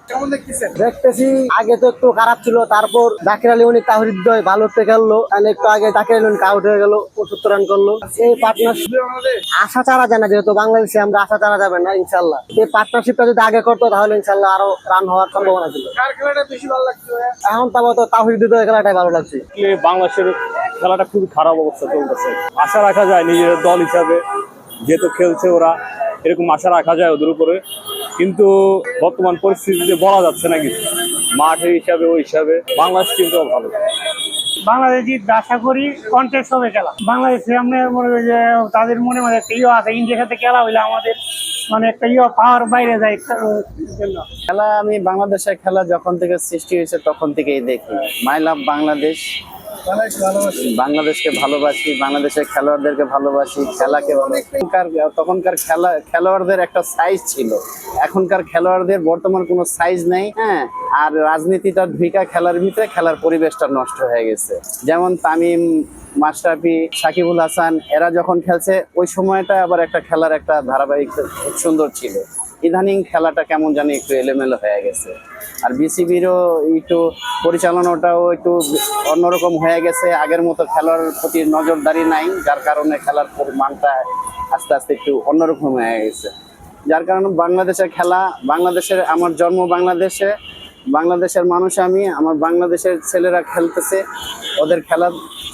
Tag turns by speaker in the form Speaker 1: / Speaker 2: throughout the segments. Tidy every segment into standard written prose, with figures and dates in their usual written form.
Speaker 1: কেমন দেখতেছেন?
Speaker 2: দেখতেছি আগে তো একটু খারাপ ছিল, তারপর জাকির আলী অনেক তাহিদ ভালো খেললো, একটু আগে জাকির আলী অনেক আউট হয়ে গেল, 75 রান করলো। এই পার্টনারশিপ আশা চারা যায় না, যেহেতু বাংলাদেশে আমরা আশা চারা যাবে না ইনশাল্লাহ। এই পার্টনারশিপটা যদি আগে করতো তাহলে ইনশাল্লাহ আরো রান হওয়ার সম্ভাবনা ছিল।
Speaker 1: কার খেলাটা বেশি ভালো লাগছে?
Speaker 2: এখন তো তাহিদ খেলাটাই ভালো লাগছে।
Speaker 3: বাংলাদেশের খেলাটা খুবই খারাপ অবস্থা চলতেছে। আশা রাখা যায় নিজের দল হিসাবে, যেহেতু খেলছে ওরা, এরকম আশা রাখা যায় ওদের উপরে, কিন্তু বর্তমান পরিস্থিতিতে বলা যাচ্ছে না কিছু। মাঠের হিসাবে ওই হিসাবে বাংলাদেশ কিন্তু ভালো।
Speaker 4: বাংলাদেশ জিতবে আশা করি। কন্টেস্ট হবে খেলা বাংলাদেশে। আমরা মনে করি যে তাদের মনে মনে একটা আছে, ইন্ডিয়ার সাথে খেলা হইলে আমাদের মানে একটা পাওয়ার বাইরে যায়
Speaker 5: খেলা। আমি বাংলাদেশের খেলা যখন থেকে সৃষ্টি হয়েছে তখন থেকেই দেখি। মাই লাভ বাংলাদেশ, বাংলাদেশকে ভালোবাসি, বাংলাদেশের খেলোয়াড়দেরকে ভালোবাসি, খেলাকে তখনকার খেলোয়াড়দের একটা সাইজ ছিল, এখনকার খেলোয়াড়দের বর্তমান কোনো সাইজ নেই। হ্যাঁ, আর রাজনীতিটা ঢুইকা খেলার ভিতরে খেলার পরিবেশটা নষ্ট হয়ে গেছে। যেমন তামিম, মাশরাফি, সাকিবুল হাসান এরা যখন খেলছে ওই সময়টা আবার একটা খেলার একটা ধারাবাহিক খুব সুন্দর ছিল। ইদানিং খেলাটা কেমন জানি একটু এলোমেলো হয়ে গেছে। আর বিসিবিরও একটু পরিচালনাটাও একটু অন্যরকম হয়ে গেছে, আগের মতো খেলার প্রতি নজরদারি নাই, যার কারণে খেলার মানটা আস্তে আস্তে একটু অন্যরকম হয়ে গেছে। যার কারণে বাংলাদেশের খেলা, আমার জন্ম বাংলাদেশে, বাংলাদেশের মানুষ আমি, আমার বাংলাদেশের ছেলেরা খেলতেছে, ওদের খেলা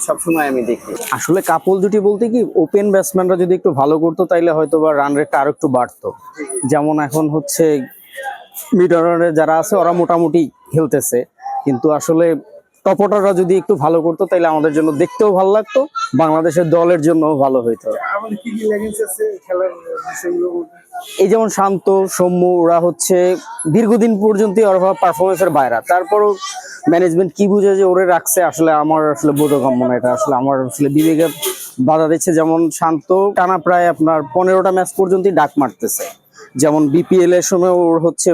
Speaker 5: সবসময় আমি দেখি।
Speaker 6: আসলে কাপল জুটি বলতে কি, ওপেন ব্যাটসম্যানরা যদি একটু ভালো করতো তাইলে হয়তো বা রান রেটটা আরো একটু বাড়তো। যেমন এখন হচ্ছে মিড অর্ডারে যারা আছে ওরা মোটামুটি খেলতেছে, কিন্তু আসলে টপ অর্ডাররা যদি একটু ভালো করতো তাইলে আমাদের জন্য দেখতেও ভালো লাগতো, বাংলাদেশের দলের জন্য ভালো হইতো।
Speaker 1: আমাদের কি লেগেছে খেলার বিষয়গুলো?
Speaker 6: এই যেমন শান্ত, সৌম্য, ওরা হচ্ছে দীর্ঘদিন পর্যন্ত ওরা পারফরমেন্সের বাইরে, তারপরও ম্যানেজমেন্ট কি বুঝে যে ওরে রাখছে, আসলে আমার আসলে বোধগম্য না। এটা আসলে আমার আসলে বিবেকে বাধা দিচ্ছে। যেমন শান্ত টানা প্রায় আপনার 15টা ম্যাচ পর্যন্তই ডাক মারতেছে। যেমন বিপিএল এর সময় ওর হচ্ছে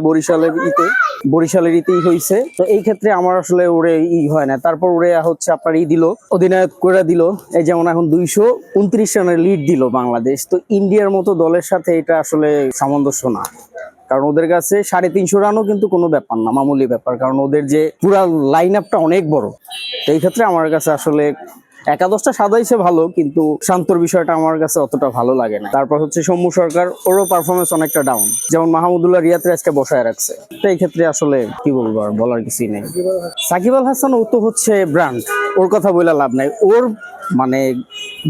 Speaker 6: বরিশালের ইতেই হয়েছে। তো এই ক্ষেত্রে আমার আসলে ওরে হয় না। তারপর ওরে হচ্ছে আপনার দিল, অধিনায়ক করে দিল। এই যেমন এখন 229 রানের লিড দিল বাংলাদেশ। তো ইন্ডিয়ার মতো দলের সাথে এটা আসলে সামঞ্জস্য না, কারণ ওদের কাছে 350 রানও কিন্তু কোনো ব্যাপার না, মামুলি ব্যাপার, কারণ ওদের যে পুরা লাইন আপটা অনেক বড়। তো এই ক্ষেত্রে আমার কাছে আসলে একাদশটা সাজাইছে ভালো, কিন্তু শান্তর বিষয়টা আমার কাছে অতটা ভালো লাগে না। তারপর হচ্ছে সৌম্য সরকার, ওরও পারফরমেন্স অনেকটা ডাউন। যেমন মাহমুদুল্লাহ রিয়াদ আজকে বসায় রাখছে। তো এই ক্ষেত্রে আসলে কি বলবো, আর বলার কিছুই নেই। সাকিব আল হাসান ও তো হচ্ছে ব্র্যান্ড, ওর কথা বলে লাভ নাই। ওর মানে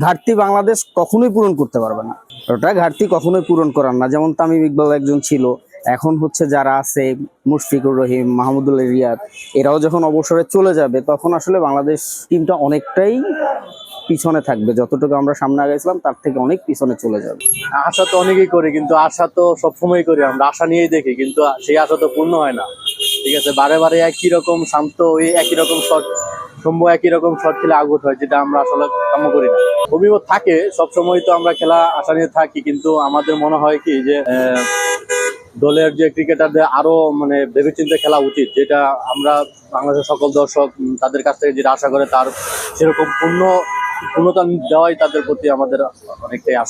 Speaker 6: ঘাটতি বাংলাদেশ কখনোই পূরণ করতে পারবে না, ওটা ঘাটতি কখনোই পূরণ করার না। যেমন তামিম ইকবাল একজন ছিল, এখন হচ্ছে যারা আছে মুশফিকুর রহিম, মাহমুদুল্লাহ রিয়াদ, এরাও যখন অবসরে চলে যাবে তখন আসলে বাংলাদেশ টিমটা অনেকটাই পিছনে থাকবে। যতটুকু আমরা সামনে আগাইছিলাম তার থেকে অনেক পিছনে চলে যাবে।
Speaker 3: আশা তো অনেকেই করি, কিন্তু আশা তো সবসময় করি, আমরা আশা নিয়েই দেখি, কিন্তু সেই আশা তো পূর্ণ হয় না। ঠিক আছে, বারে বারে একই রকম শান্ত, ওই একই রকম শট, সম্ভব একই রকম শট খেলে আউট হয়, যেটা আমরা আসলে কাম্য করি না। অভিমত থাকে সবসময়, তো আমরা খেলা আশা নিয়ে থাকি, কিন্তু আমাদের মনে হয় কি যে দলের যে ক্রিকেটারদের আরো মানে ভেবেচিন্তে খেলা উচিত, যেটা আমরা বাংলাদেশের সকল দর্শক তাদের কাছ থেকে যেটা আশা করে তার সেরকম পূর্ণতা দেওয়াই তাদের প্রতি আমাদের অনেকটাই আশা।